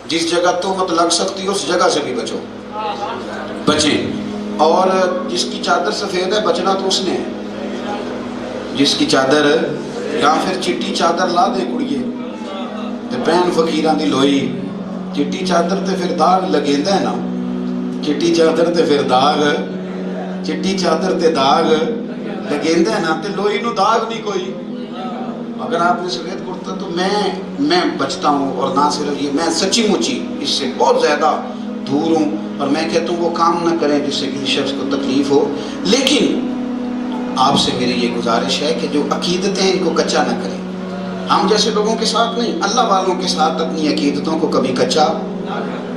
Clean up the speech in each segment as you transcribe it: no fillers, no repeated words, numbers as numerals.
جس جگہ تہمت لگ سکتی ہے اس جگہ سے بھی بچو، بچیں۔ اور جس کی چادر سفید ہے بچنا تو اس نے ہے، جس کی چادر، یا پھر چٹی چادر لا دے کڑیے تے پہن فقیراں دی لوئی، چٹی چادر تے پھر داغ لگیندا ہے نا، چٹی چادر تے پھر داغ، چٹی چادر تے داغ لگیندا ہے نا، تے لوئی نو داغ نہیں کوئی۔ اگر آپ نے سفید کرتا تو میں بچتا ہوں، اور نہ صرف یہ، میں سچی مچی اس سے بہت زیادہ دور ہوں، اور میں کہتا ہوں وہ کام نہ کریں جس سے کسی شخص کو تکلیف ہو۔ لیکن آپ سے میری یہ گزارش ہے کہ جو عقیدتیں ہیں ان کو کچا نہ کریں، ہم جیسے لوگوں کے ساتھ نہیں، اللہ والوں کے ساتھ اپنی عقیدتوں کو کبھی کچا،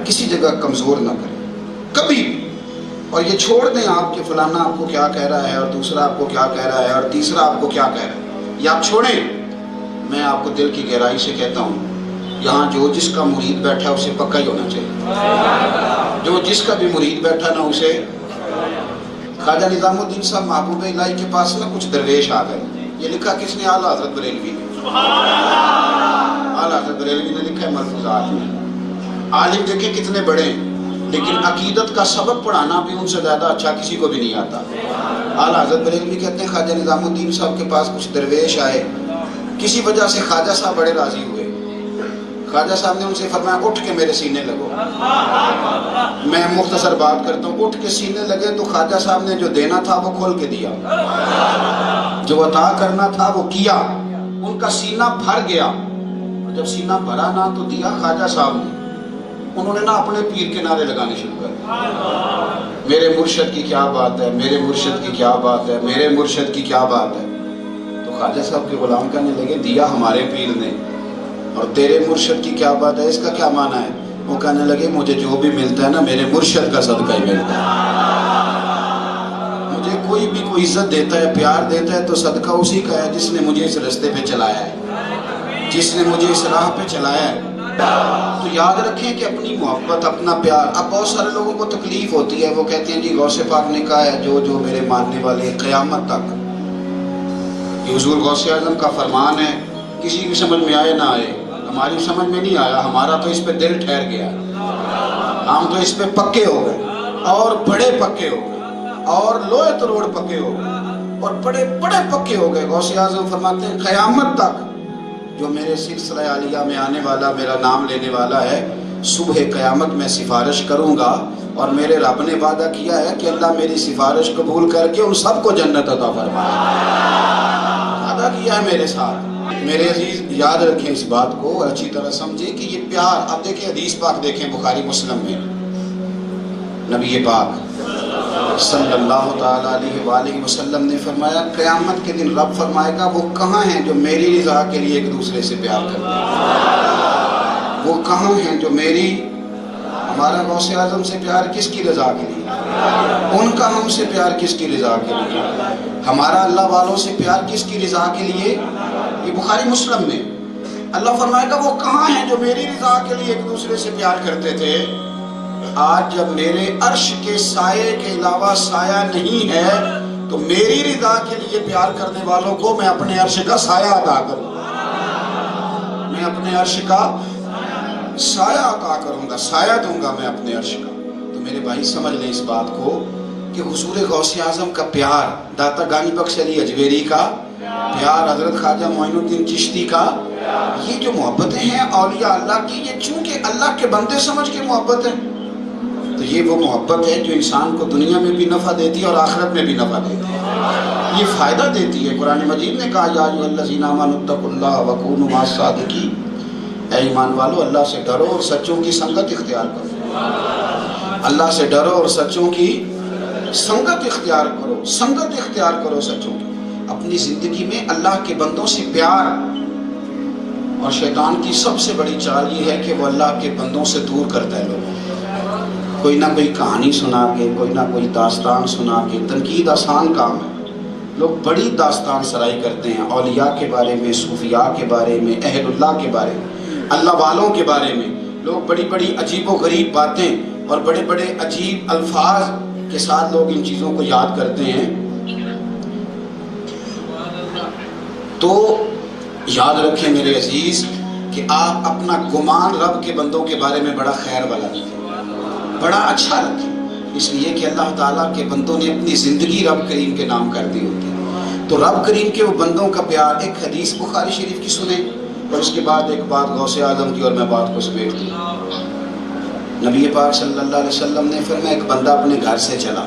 کسی جگہ کمزور نہ کریں کبھی بھی۔ اور یہ چھوڑ دیں آپ کہ فلانا آپ کو کیا کہہ رہا ہے، اور دوسرا آپ کو کیا کہہ رہا ہے، اور تیسرا آپ کو کیا کہہ رہا ہے، یہ آپ چھوڑیں۔ میں آپ کو دل کی گہرائی سے کہتا ہوں، یہاں جو جس کا مرید بیٹھا ہے اسے پکا ہی ہونا چاہیے، جو جس کا بھی مرید بیٹھا نا اسے۔ خواجہ نظام الدین صاحب محبوب الہی کے پاس نا کچھ درویش آ گئے، یہ لکھا کس نے؟ اعلیٰ حضرت بریلوی نے، اعلیٰ حضرت بریلوی نے لکھا ہے ملفوظات میں۔ عالم دیکھیں کتنے بڑے ہیں، لیکن عقیدت کا سبق پڑھانا بھی ان سے زیادہ اچھا کسی کو بھی نہیں آتا۔ اعلیٰ حضرت بریلوی کہتے ہیں خواجہ نظام الدین صاحب کے پاس کچھ درویش آئے، کسی وجہ سے خواجہ صاحب بڑے راضی ہوئے، خواجہ صاحب نے ان سے فرمایا اٹھ کے میرے سینے لگو۔ میں مختصر بات کرتا ہوں، اٹھ کے سینے لگے تو خواجہ صاحب نے جو دینا تھا وہ کھول کے دیا، جو عطا کرنا تھا وہ کیا، ان کا سینہ بھر گیا۔ جب سینہ بھرا نا تو دیا خواجہ صاحب نے، انہوں نے نا اپنے پیر کے نعرے لگانے شروع کر، میرے مرشد کی کیا بات ہے، میرے مرشد کی کیا بات ہے، میرے مرشد کی کیا بات ہے۔ تو خواجہ صاحب کے غلام کہنے لگے دیا ہمارے پیر نے، اور تیرے مرشد کی کیا بات ہے، اس کا کیا معنی ہے؟ وہ کہنے لگے مجھے جو بھی ملتا ہے نا میرے مرشد کا صدقہ ہی ملتا ہے، مجھے کوئی بھی کوئی عزت دیتا ہے، پیار دیتا ہے تو صدقہ اسی کا ہے جس نے مجھے اس رستے پہ چلایا ہے، جس نے مجھے اس راہ پہ چلایا ہے۔ تو یاد رکھیں کہ اپنی محبت، اپنا پیار، اب بہت سارے لوگوں کو تکلیف ہوتی ہے، وہ کہتے ہیں جی غوث پاک نے کہا ہے جو جو میرے ماننے والے قیامت تک، یہ حضور غوث اعظم کا فرمان ہے، کسی کی سمجھ میں آئے نہ آئے، ہماری سمجھ میں نہیں آیا، ہمارا تو اس پہ دل ٹھہر گیا، ہم تو اس پہ پکے ہو گئے، اور بڑے پکے ہو گئے، اور لوہے تروڑ پکے ہو گئے، اور بڑے بڑے پکے ہو گئے۔ غوث اعظم فرماتے ہیں قیامت تک جو میرے سلسلہ عالیہ میں آنے والا، میرا نام لینے والا ہے، صبح قیامت میں سفارش کروں گا، اور میرے رب نے وعدہ کیا ہے کہ اللہ میری سفارش قبول کر کے ان سب کو جنت عطا فرمائے، وعدہ کیا ہے میرے ساتھ۔ میرے عزیز یاد رکھیں اس بات کو اور اچھی طرح سمجھیں کہ یہ پیار، اب دیکھیں حدیث پاک دیکھیں بخاری مسلم میں، نبی پاک صلی اللہ تعالیٰ علیہ وآلہ وسلم نے فرمایا قیامت کے دن رب فرمائے گا وہ کہاں ہیں جو میری رضا کے لیے ایک دوسرے سے پیار کرتے ہیں، وہ کہاں ہیں جو میری، ہمارا غوث اعظم سے پیار کس کی رضا کے لیے، ان کا ہم سے پیار کس کی رضا کے لیے، ہمارا اللہ والوں سے پیار کس کی رضا کے لیے، یہ بخاری مسلم میں۔ اللہ فرمائے گا وہ کہاں ہیں جو میری رضا کے لیے ایک دوسرے سے پیار کرتے تھے، آج جب میرے عرش کے سائے کے علاوہ سایہ نہیں ہے تو میری رضا کے لیے پیار کرنے والوں کو میں اپنے عرش کا سایہ عطا کروں گا، میں اپنے عرش کا سایہ عطا کروں گا، سایہ دوں گا میں اپنے عرش کا۔ تو میرے بھائی سمجھ لیں اس بات کو کہ حضور غوث اعظم کا پیار، داتا گانی بخش علی اجویری کا پیار، حضرت خواجہ معین الدین چشتی کا، یہ جو محبتیں ہیں اولیاء اللہ کی، یہ چونکہ اللہ کے بندے سمجھ کے محبت ہے، تو یہ وہ محبت ہے جو انسان کو دنیا میں بھی نفع دیتی ہے اور آخرت میں بھی نفع دیتی ہے، یہ فائدہ دیتی ہے۔ قرآن مجید نے کہا یا ایھا الذین آمنوا اتقوا اللہ وکونوا مع الصادقین، اے ایمان والو اللہ سے ڈرو اور سچوں کی سنگت اختیار کرو، اللہ سے ڈرو اور سچوں کی سنگت اختیار کرو، سنگت اختیار کرو سچوں کی۔ اپنی زندگی میں اللہ کے بندوں سے پیار، اور شیطان کی سب سے بڑی چال یہ ہے کہ وہ اللہ کے بندوں سے دور کرتا ہے لوگوں کو، کوئی نہ کوئی کہانی سنا کے، کوئی نہ کوئی داستان سنا کے۔ تنقید آسان کام ہے، لوگ بڑی داستان سرائی کرتے ہیں اولیاء کے بارے میں، صوفیاء کے بارے میں، اہل اللہ کے بارے میں، اللہ والوں کے بارے میں، لوگ بڑی بڑی عجیب و غریب باتیں اور بڑے بڑے عجیب الفاظ کے ساتھ لوگ ان چیزوں کو یاد کرتے ہیں۔ تو یاد رکھیں میرے عزیز کہ آپ اپنا گمان رب کے بندوں کے بارے میں بڑا خیر والا رکھیں، بڑا اچھا رکھیں، اس لیے کہ اللہ تعالیٰ کے بندوں نے اپنی زندگی رب کریم کے نام کر دی ہوتی ہے۔ تو رب کریم کے وہ بندوں کا پیار، ایک حدیث بخاری شریف کی سنیں اور اس کے بعد ایک بات غوث اعظم کی، اور میں بات کو سمیٹ دوں۔ نبی پاک صلی اللہ علیہ وسلم نے فرمایا ایک بندہ اپنے گھر سے چلا،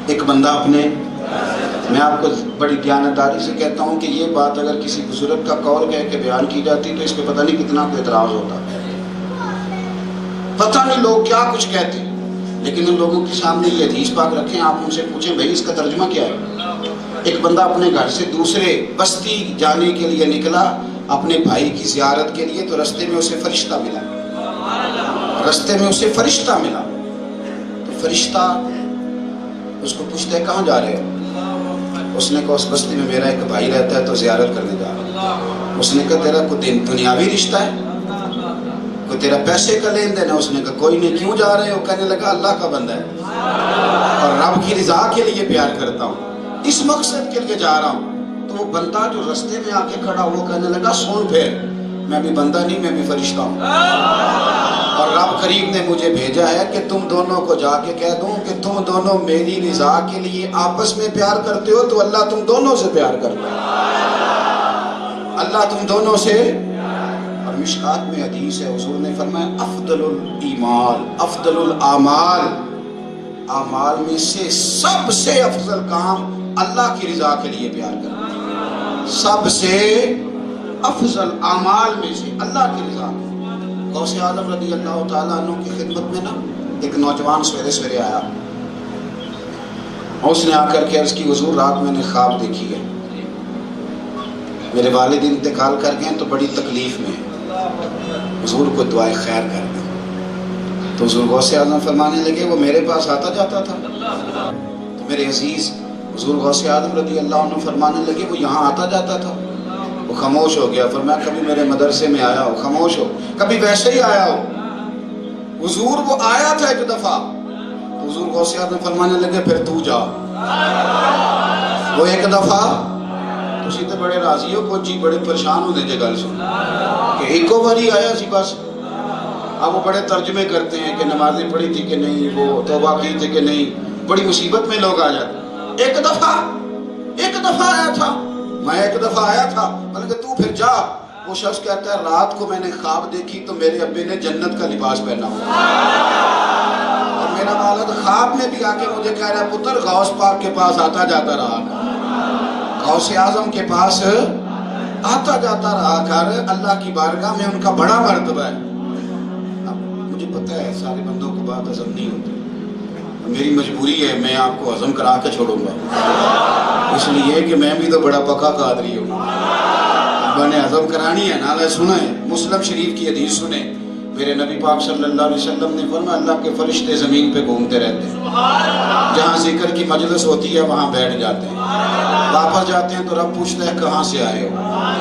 ایک بندہ اپنے، میں آپ کو بڑی دیانتداری سے کہتا ہوں کہ یہ بات اگر کسی بزرگ کا قول کہہ کے بیان کی جاتی تو اس پہ پتہ نہیں کتنا کوئی اعتراض ہوتا، پتہ نہیں لوگ کیا کچھ کہتے، لیکن ان لوگوں کے سامنے یہ حدیث پاک رکھیں، آپ ان سے پوچھیں بھائی اس کا ترجمہ کیا ہے؟ ایک بندہ اپنے گھر سے دوسرے بستی جانے کے لیے نکلا اپنے بھائی کی زیارت کے لیے، تو رستے میں اسے فرشتہ ملا، رستے میں اسے فرشتہ ملا، تو فرشتہ اس کو پوچھتا ہے کہاں جا رہے ہو؟ اس نے کہا اس بستی میں میرا ایک بھائی رہتا ہے تو زیارت کرنے جا رہا ہوں۔ اس نے کہا تیرا کوئی دنیاوی رشتہ ہے، کوئی تیرا پیسے کا لین دین ہے؟ اس نے کہا کوئی نہیں، کیوں جا رہے ہو؟ کہنے لگا اللہ کا بندہ ہے اور رب کی رضا کے لیے پیار کرتا ہوں، اس مقصد کے لیے جا رہا ہوں۔ تو وہ بندہ جو رستے میں آ کے کھڑا وہ کہنے لگا سن پھر، میں بھی بندہ نہیں، میں بھی فرشتہ ہوں، اور رب کریم نے مجھے بھیجا ہے کہ تم دونوں کو جا کے کہہ دوں کہ تم دونوں میری رضا کے لیے آپس میں پیار کرتے ہو تو اللہ تم دونوں سے پیار کرتا ہے، اللہ تم دونوں سے۔ اور مشکات میں حدیث ہے، حضور نے فرمایا افضل الایمان، افضل الاعمال، اعمال میں سے سب سے افضل کام اللہ کی رضا کے لیے پیار کرنا، سب سے افضل اعمال میں سے اللہ کی رضا۔ غوث اعظم رضی اللہ تعالیٰ عنہ کی خدمت میں نا ایک نوجوان سویرے سویرے آیا اور اس نے آ کر کے عرض کی حضور رات میں نے خواب دیکھی ہے، میرے والد انتقال کر گئے تو بڑی تکلیف میں ہیں، حضور کو دعائے خیر کر دیں۔ تو حضور غوث اعظم فرمانے لگے وہ میرے پاس آتا جاتا تھا؟ تو میرے عزیز حضور غوث اعظم رضی اللہ عنہ فرمانے لگے وہ یہاں آتا جاتا تھا؟ وہ خاموش ہو گیا، فرمایا کبھی میرے مدرسے میں آیا ہو، خاموش ہو، کبھی ویسے ہی آیا ہو؟ حضور وہ آیا تھا ایک دفعہ، تو حضور غوث اعظم فرمانے لگے پھر تو جا، وہ ایک دفعہ تسی تے بڑے راضی ہو کچھ جی بڑے پریشان ہو دے جے گل سن کہ ایکو باری آیا سی بس۔ اب وہ بڑے ترجمے کرتے ہیں کہ نمازیں پڑھی تھی کہ نہیں، وہ توبہ کی تھی کہ نہیں، بڑی مصیبت میں لوگ آ جاتے۔ ایک دفعہ آیا تھا، میں ایک دفعہ آیا تھا، بلکہ تو پھر جا۔ وہ شخص کہتا ہے رات کو میں نے خواب دیکھی تو میرے ابے نے جنت کا لباس پہنا ہوا، اور میرا والد خواب میں بھی آ کے مجھے کہہ رہا ہے پتر غوث پاک کے پاس آتا جاتا رہا کر، غوث اعظم کے پاس آتا جاتا رہا کر، اللہ کی بارگاہ میں ان کا بڑا مرتبہ ہے۔ اب مجھے پتہ ہے سارے بندوں کو بات ہضم نہیں ہوتی، میری مجبوری ہے، میں آپ کو ہضم کرا کے چھوڑوں گا، اس لیے کہ میں بھی تو بڑا پکا قادری ہوں، میں نے ہضم کرانی ہے نا۔ سنیں مسلم شریف کی حدیث سنیں، میرے نبی پاک صلی اللہ علیہ وسلم نے فرمایا اللہ کے فرشتے زمین پہ گھومتے رہتے ہیں، جہاں ذکر کی مجلس ہوتی ہے وہاں بیٹھ جاتے ہیں، واپس جاتے ہیں تو رب پوچھتا ہے کہاں سے آئے ہو؟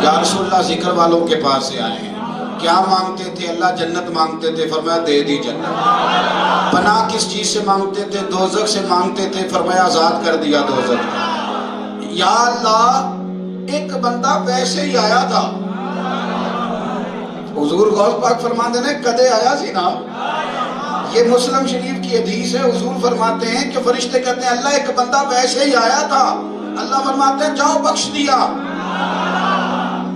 یا رسول اللہ ذکر والوں کے پاس سے آئے ہیں۔ کیا مانگتے تھے؟ اللہ جنت مانگتے تھے، فرمایا دے دی جنت۔ پناہ کس چیز سے مانگتے تھے؟ دوزخ سے مانگتے تھے، فرمایا آزاد کر دیا دوزخ۔ یا اللہ ایک بندہ ویسے ہی آیا تھا، حضور غوث پاک فرماتے ہیں کدے آیا سی نا۔ یہ مسلم شریف کی حدیث ہے، حضور فرماتے ہیں کہ فرشتے کہتے ہیں اللہ ایک بندہ ویسے ہی آیا تھا، اللہ فرماتے ہیں جاؤ بخش دیا۔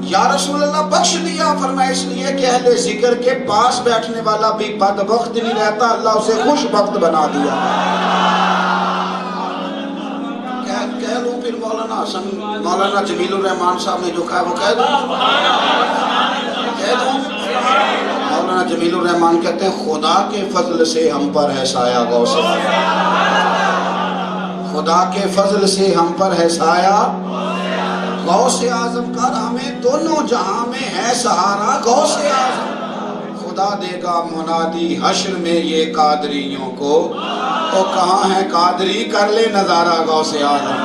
یا رسول اللہ بخش دیا، فرمایا اس لیے کہ اہل ذکر کے پاس بیٹھنے والا بھی بدبخت نہیں رہتا، اللہ اسے خوش بخت بنا دیا۔ کہہ دوں پھر مولانا جمیل الرحمان صاحب نے جو کہا وہ کہہ دوں؟ مولانا جمیل الرحمان کہتے ہیں خدا کے فضل سے ہم پر ہے سایہ غوث، خدا کے فضل سے ہم پر ہے سایہ غوث اعظم کا، ہمیں دونوں جہاں میں ہے سہارا غوث اعظم۔ خدا دے گا منادی حشر میں یہ قادریوں کو، وہ کہاں ہے قادری کر لے نظارہ غوث اعظم،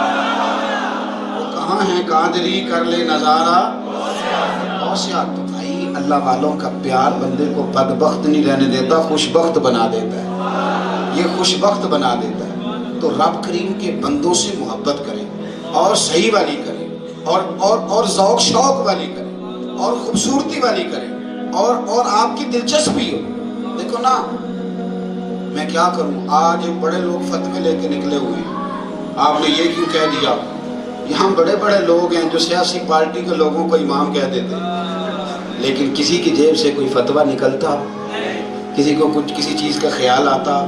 وہ کہاں ہے قادری کر لے نظارہ غوث اعظم۔ بھائی اللہ والوں کا پیار بندے کو بدبخت نہیں رہنے دیتا، خوشبخت بنا دیتا ہے، یہ خوشبخت بنا دیتا ہے۔ تو رب کریم کے بندوں سے محبت کریں اور صحیح والی کریں اور ذوق شوق والی کریں، اور خوبصورتی والی کرے اور آپ کی دلچسپی ہو. دیکھو نا میں کیا کروں، آج بڑے لوگ فتوے لے کے نکلے ہوئے ہیں، آپ نے یہ کیوں کہہ دیا. یہاں بڑے بڑے لوگ ہیں جو سیاسی پارٹی کے لوگوں کو امام کہہ دیتے ہیں، لیکن کسی کی جیب سے کوئی فتویٰ نکلتا، کسی کو کچھ کسی چیز کا خیال آتا.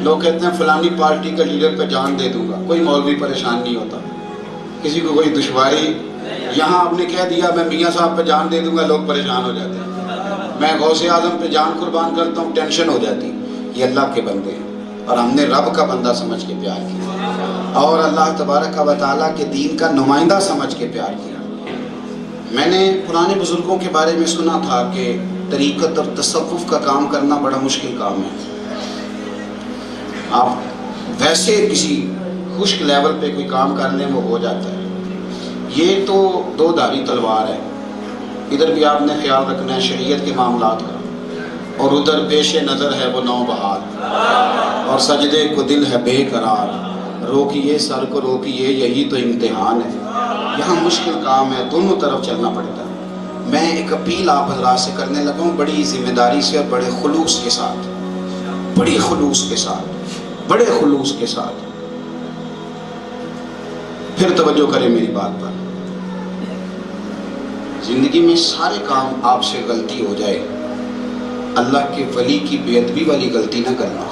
لوگ کہتے ہیں فلانی پارٹی کا لیڈر پہ جان دے دوں گا، کوئی مولوی پریشان نہیں ہوتا. کسی کو کوئی دشواری، یہاں آپ نے کہہ دیا میں میاں صاحب پہ جان دے دوں گا، لوگ پریشان ہو جاتے ہیں. میں غوث اعظم پہ جان قربان کرتا ہوں، ٹینشن ہو جاتی. یہ اللہ کے بندے ہیں اور ہم نے رب کا بندہ سمجھ کے پیار کیا اور اللہ تبارک و تعالیٰ کے دین کا نمائندہ سمجھ کے پیار کیا. میں نے پرانے بزرگوں کے بارے میں سنا تھا کہ طریقت اور تصوف کا کام کرنا بڑا مشکل کام ہے. آپ ویسے کسی خشک لیول پہ کوئی کام کر لیں وہ ہو جاتا ہے. یہ تو دو دھاری تلوار ہے، ادھر بھی آپ نے خیال رکھنا ہے شریعت کے معاملات کا، اور ادھر پیش نظر ہے وہ نوبہار، اور سجدے کو دل ہے بے قرار، روکیے سر کو روکیے یہی تو امتحان ہے. یہاں مشکل کام ہے، دونوں طرف چلنا پڑتا ہے. میں ایک اپیل آپ حضرات سے کرنے لگا ہوں بڑی ذمہ داری سے اور بڑے خلوص کے ساتھ، بڑے خلوص کے ساتھ، بڑے خلوص کے ساتھ. پھر توجہ کریں میری بات پر. زندگی میں سارے کام آپ سے غلطی ہو جائے، اللہ کے ولی کی بے ادبی والی غلطی نہ کرنا.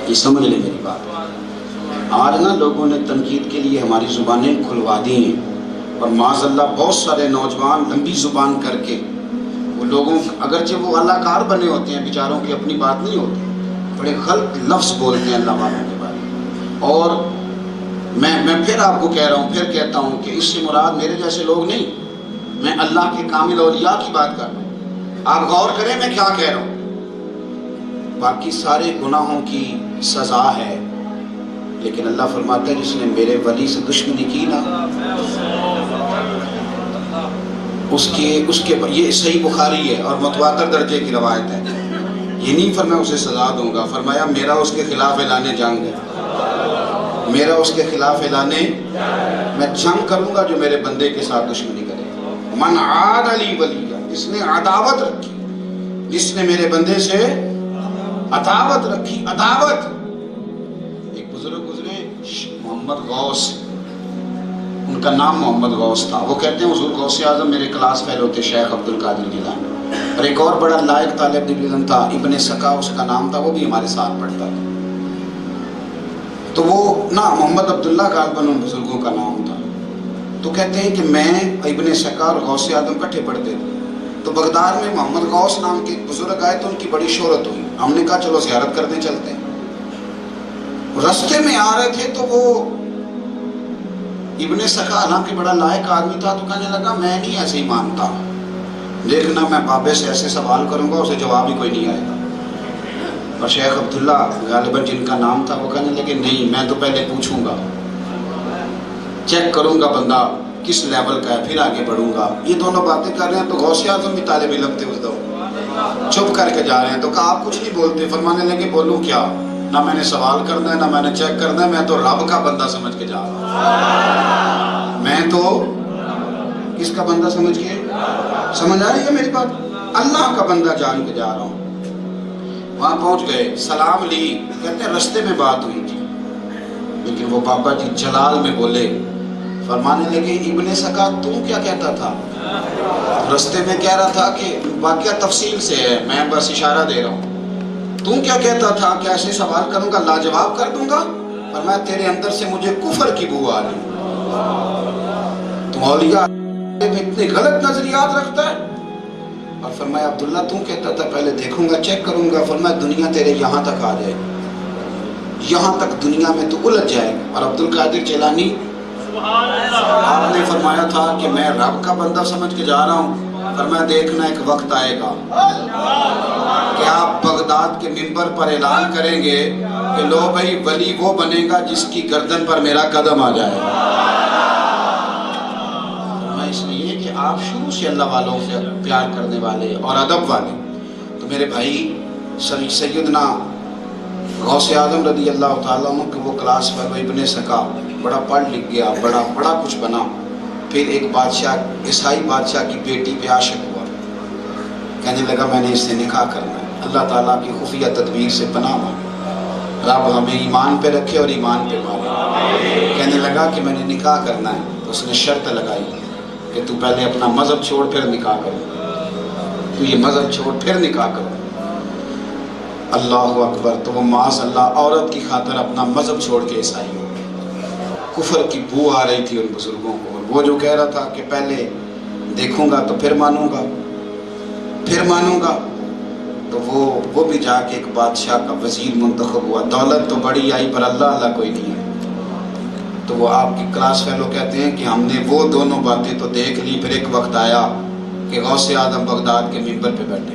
یہ سمجھ لیں میری بات. آج نا لوگوں نے تنقید کے لیے ہماری زبانیں کھلوا دی ہیں، اور معاذ اللہ بہت سارے نوجوان لمبی زبان کر کے وہ لوگوں، اگرچہ وہ اللہ کار بنے ہوتے ہیں، بیچاروں کی اپنی بات نہیں ہوتی، بڑے غلط لفظ بولتے ہیں اللہ والوں کے بارے میں. اور میں پھر آپ کو کہہ رہا ہوں، پھر کہتا ہوں کہ اس سے مراد میرے جیسے لوگ نہیں، میں اللہ کے کامل اولیاء کی بات کر رہا ہوں. آپ غور کریں میں کیا کہہ رہا ہوں. باقی سارے گناہوں کی سزا ہے، لیکن اللہ فرماتا ہے جس نے میرے ولی سے دشمنی کی نا، اس کے یہ صحیح بخاری ہے اور متواتر درجے کی روایت ہے. یہ نہیں فرمایا اسے سزا دوں گا، فرمایا میرا اس کے خلاف اعلان جنگ ہے، میرا اس کے خلاف اعلان، میں جنگ کروں گا جو میرے بندے کے ساتھ دشمنی کرے. من عاد علی ولی، جس نے عداوت رکھی، جس نے میرے بندے سے عداوت رکھی. عداوت. ایک بزرگ گزرے محمد غوث، ان کا نام محمد غوث تھا. وہ کہتے ہیں حضور غوث اعظم میرے کلاس فیلو تھے، شیخ عبد القادر جیلانی. اور ایک اور بڑا لائق طالب علم تھا ابن سکا اس کا نام تھا، وہ بھی ہمارے ساتھ پڑھتا تھا. تو وہ نا محمد عبداللہ غالباً ان بزرگوں کا نام تھا. تو کہتے ہیں کہ میں ابن سکا اور غوث اعظم کٹھے پڑھتے تھے. تو بغداد میں محمد غوث نام کے بزرگ آئے تو ان کی بڑی شہرت ہوئی. ہم نے کہا چلو زیارت کرنے چلتے ہیں. رستے میں آ رہے تھے تو وہ ابن سکا حالانکہ بڑا لائق آدمی تھا تو کہنے لگا میں نہیں ایسے ہی مانتا، دیکھنا میں بابے سے ایسے سوال کروں گا اسے جواب ہی کوئی نہیں آئے گا. اور شیخ عبداللہ غالباً جن کا نام تھا وہ کہنے لگے نہیں میں تو پہلے پوچھوں گا، چیک کروں گا بندہ کس لیول کا ہے، پھر آگے بڑھوں گا. یہ دونوں باتیں کر رہے ہیں تو غوث اعظم بھی طالب علم تھے اس دور، چپ کر کے جا رہے ہیں. تو کہا آپ کچھ نہیں بولتے، فرمانے لگے بولوں کیا، نہ میں نے سوال کرنا ہے نہ میں نے چیک کرنا ہے، میں تو رب کا بندہ سمجھ کے جا رہا ہوں. میں تو کس کا بندہ سمجھ کے، سمجھ آ رہی ہے میری بات، اللہ کا بندہ جان کے جا رہا ہوں. وہاں پہنچ گئے، سلام لی. کہتے ہیں رستے میں بات ہوئی تھی، لیکن وہ بابا جی جلال میں بولے، فرمانے لگے ابن سکا تم کیا کہتا تھا. رستے میں کہہ رہا تھا کہ واقعہ تفصیل سے ہے، میں بس اشارہ دے رہا ہوں. تم کیا کہتا تھا کہ ایسے سوال کروں گا لاجواب کر دوں گا. فرمایا تیرے اندر سے مجھے کفر کی بو آ رہی، تم اولیاء میں اتنے غلط نظریات رکھتا ہے. اور فرمایا عبداللہ تم کہتا تھا پہلے دیکھوں گا چیک کروں گا. فرمایا دنیا تیرے یہاں تک آ جائے، یہاں تک دنیا میں تو الجھ جائے. اور عبد القادر جیلانی آپ نے فرمایا تھا کہ میں رب کا بندہ سمجھ کے جا رہا ہوں. فرمایا دیکھنا ایک وقت آئے گا کہ آپ بغداد کے منبر پر اعلان کریں گے کہ لو بھائی ولی وہ بنے گا جس کی گردن پر میرا قدم آ جائے. اس لیے کہ آپ شروع سے اللہ والوں سے پیار کرنے والے اور ادب والے. تو میرے بھائی سیدنا غوث اعظم رضی اللہ تعالیٰ عنہ کہ وہ کلاس فیلو ابن سکا، بڑا پڑھ لکھ گیا، بڑا کچھ بنا. پھر ایک بادشاہ، عیسائی بادشاہ کی بیٹی پہ عاشق ہوا، کہنے لگا میں نے اس سے نکاح کرنا ہے۔ اللہ تعالیٰ کی خفیہ تدبیر سے پناہ مانگا، رب ہمیں ایمان پہ رکھے اور ایمان پہ مارے۔ کہنے لگا کہ میں نے نکاح کرنا ہے، تو اس نے شرط لگائی کہ تو پہلے اپنا مذہب چھوڑ پھر نکاح کرو، تو یہ مذہب چھوڑ پھر نکاح کرو۔ اللہ اکبر! تو وہ معاذ اللہ عورت کی خاطر اپنا مذہب چھوڑ کے عیسائی ہو۔ کفر کی بو آ رہی تھی ان بزرگوں کو، اور وہ جو کہہ رہا تھا کہ پہلے دیکھوں گا تو پھر مانوں گا، پھر مانوں گا، تو وہ بھی جا کے ایک بادشاہ کا وزیر منتخب ہوا۔ دولت تو بڑی آئی پر اللہ کوئی نہیں ہے۔ تو وہ آپ کی کلاس فیلو کہتے ہیں کہ ہم نے وہ دونوں باتیں تو دیکھ لی، پھر ایک وقت آیا کہ غوث اعظم بغداد کے ممبر پہ بیٹھے،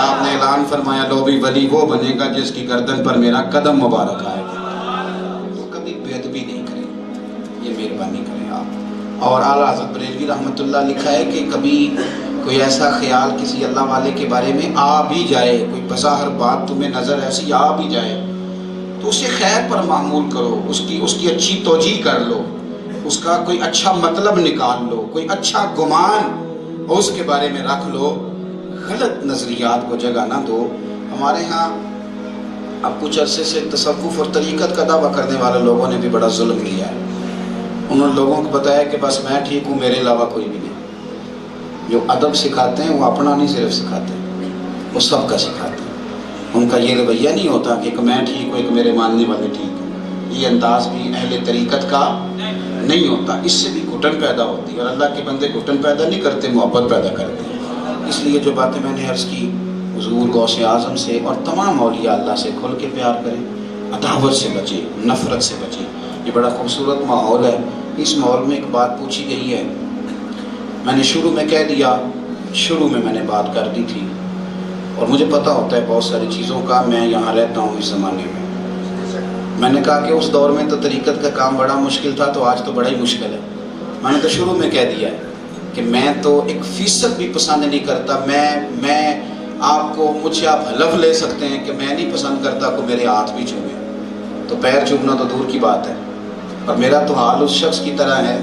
آپ نے اعلان فرمایا لو بھی ولی وہ بنے گا جس کی گردن پر میرا قدم مبارک آئے گا۔ تو کبھی بے ادبی نہیں کریں، یہ مہربانی کریں آپ۔ اور اعلیٰ حضرت بریلوی رحمۃ اللہ لکھا ہے کہ کبھی کوئی ایسا خیال کسی اللہ والے کے بارے میں آ بھی جائے، کوئی بظاہر بات تمہیں نظر ایسی آ بھی جائے، تو اسے خیر پر معمول کرو، اس کی اچھی توجیہ کر لو، اس کا کوئی اچھا مطلب نکال لو، کوئی اچھا گمان اس کے بارے میں رکھ لو، غلط نظریات کو جگہ نہ دو۔ ہمارے ہاں اب کچھ عرصے سے تصوف اور طریقت کا دعویٰ کرنے والے لوگوں نے بھی بڑا ظلم کیا ہے۔ انہوں نے لوگوں کو بتایا کہ بس میں ٹھیک ہوں، میرے علاوہ کوئی بھی نہیں۔ جو ادب سکھاتے ہیں وہ اپنا نہیں صرف سکھاتے ہیں، وہ سب کا سکھاتے ہیں۔ ان کا یہ رویہ نہیں ہوتا کہ ایک میں ٹھیک ہوں، ایک میرے ماننے والے ٹھیک ہیں۔ یہ انداز بھی اہل طریقت کا نہیں ہوتا، اس سے بھی گھٹن پیدا ہوتی ہے، اور اللہ کے بندے گھٹن پیدا نہیں کرتے، محبت پیدا کرتے ہیں۔ اس لیے جو باتیں میں نے عرض کی، حضور غوث اعظم سے اور تمام اولیاء اللہ سے کھل کے پیار کریں، عداوت سے بچیں، نفرت سے بچیں۔ یہ بڑا خوبصورت ماحول ہے۔ اس ماحول میں ایک بات پوچھی گئی ہے، میں نے شروع میں کہہ دیا، شروع میں نے بات کر دی تھی، اور مجھے پتہ ہوتا ہے بہت ساری چیزوں کا، میں یہاں رہتا ہوں اس زمانے میں۔ میں نے کہا کہ اس دور میں تو طریقت کا کام بڑا مشکل تھا، تو آج تو بڑا ہی مشکل ہے۔ میں نے تو شروع میں کہہ دیا ہے کہ میں تو 1% بھی پسند نہیں کرتا۔ میں آپ کو، مجھ سے آپ حلف لے سکتے ہیں کہ میں نہیں پسند کرتا کہ میرے ہاتھ بھی چومے، تو پیر چومنا تو دور کی بات ہے۔ اور میرا تو حال اس شخص کی طرح ہے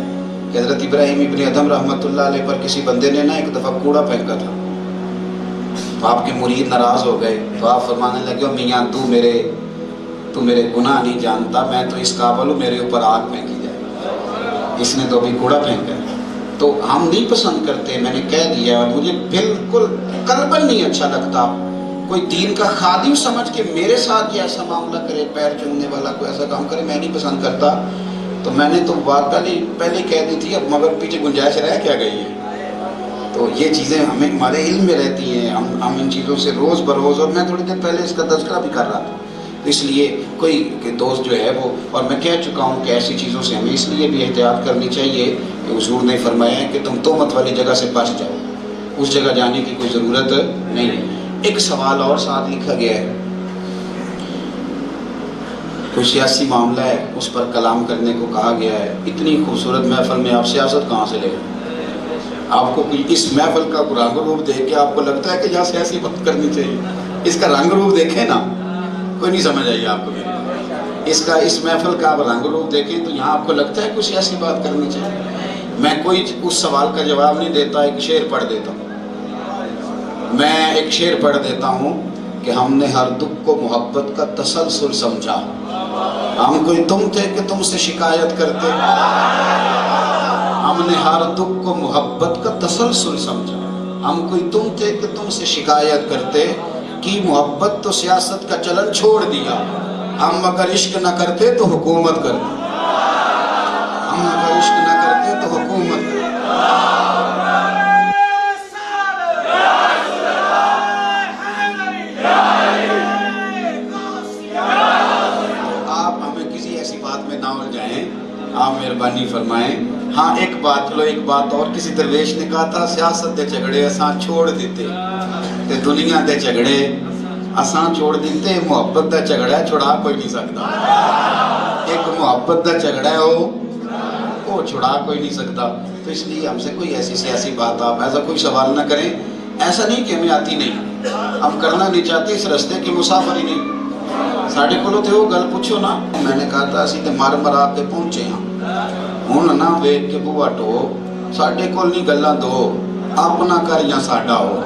کہ حضرت ابراہیم ابن ادھم رحمۃ اللہ علیہ پر کسی بندے نے نا ایک دفعہ کوڑا پھینکا تھا، تو آپ کے مرید ناراض ہو گئے، تو آپ فرمانے لگے میاں تو میرے گناہ نہیں جانتا، میں تو اس قابل ہوں میرے اوپر آگ پھینکی جائے، اس نے تو ابھی کوڑا پھینکا۔ تو ہم نہیں پسند کرتے، میں نے کہہ دیا، اور مجھے بالکل قلباً نہیں اچھا لگتا کوئی دین کا خادم سمجھ کے میرے ساتھ یہ ایسا معاملہ کرے، پیر چومنے والا کوئی ایسا کام کرے، میں نہیں پسند کرتا۔ تو میں نے تو بات پہلے کہہ دی تھی، اب مگر پیچھے گنجائش رہ کیا گئی ہے۔ تو یہ چیزیں ہمارے علم میں رہتی ہیں، ہم ان چیزوں سے روز بروز، اور میں تھوڑی دیر پہلے اس کا تذکرہ بھی کر رہا تھا، تو اس لیے کوئی دوست جو ہے وہ، اور میں کہہ چکا ہوں کہ ایسی چیزوں سے ہمیں اس لیے بھی احتیاط کرنی چاہیے کہ حضور نے فرمایا ہے کہ تم تہمت والی جگہ سے بچ جاؤ، اس جگہ جانے کی کوئی ضرورت نہیں ہے۔ ایک سوال اور ساتھ لکھا گیا ہے، کوئی سیاسی معاملہ ہے، اس پر کلام کرنے کو کہا گیا ہے۔ اتنی خوبصورت محفل میں آپ سیاست کہاں سے لے گئے؟ آپ کو اس محفل کا رنگ روپ دیکھ کے آپ کو لگتا ہے کہ یہاں سیاسی بات کرنی چاہیے؟ اس کا رنگ روپ دیکھیں نا، کوئی نہیں سمجھ آئی آپ کو میری، اس محفل کا آپ رنگ روپ دیکھیں تو یہاں آپ کو لگتا ہے کوئی سیاسی بات کرنی چاہیے؟ میں کوئی اس سوال کا جواب نہیں دیتا، ایک شعر پڑھ دیتا ہوں، میں ایک شعر پڑھ دیتا ہوں کہ ہم نے ہر دکھ کو محبت کا تسلسل سمجھا، ہم کوئی تم تھے کہ تم سے شکایت کرتے، ہم نے ہر دکھ کو محبت کا تسلسل سمجھا، ہم کوئی تم تھے کہ تم سے شکایت کرتے، کی محبت تو سیاست کا چلن چھوڑ دیا، ہم اگر عشق نہ کرتے تو حکومت کرتے، ہم اگر عشق نہ کرتے تو حکومت کرتے۔ آپ مہربانی فرمائیں۔ ہاں ایک بات اور، کسی درویش نے کہا تھا سیاست دے جھگڑے اساں چھوڑ دیتے تے دنیا دے جھگڑے اساں چھوڑ دیتے، محبت دا جھگڑا ہے چھڑا کوئی نہیں سکتا، ایک محبت دا جھگڑا ہے وہ چھڑا کوئی نہیں سکتا۔ تو اس لیے ہم سے کوئی ایسی سیاسی بات، آپ ایسا کوئی سوال نہ کریں۔ ایسا نہیں کہ ہمیں آتی نہیں، ہم کرنا نہیں چاہتے، اس رستے کے مسافر ہی نہیں، ساڑھے کو تو وہ گل پوچھو نا۔ میں نے کہا تھا اسی تے مر مرا کے پہنچے ہاں، ਹੁਣ ਨਾ ਵੇਖ ਕੇ ਬੂਆ ਟੋ, ਸਾਡੇ ਕੋਲ ਨਹੀਂ ਗੱਲਾਂ ਦੋ, ਆਪਣਾ ਕਰ ਜਾਂ ਸਾਡਾ ਹੋ।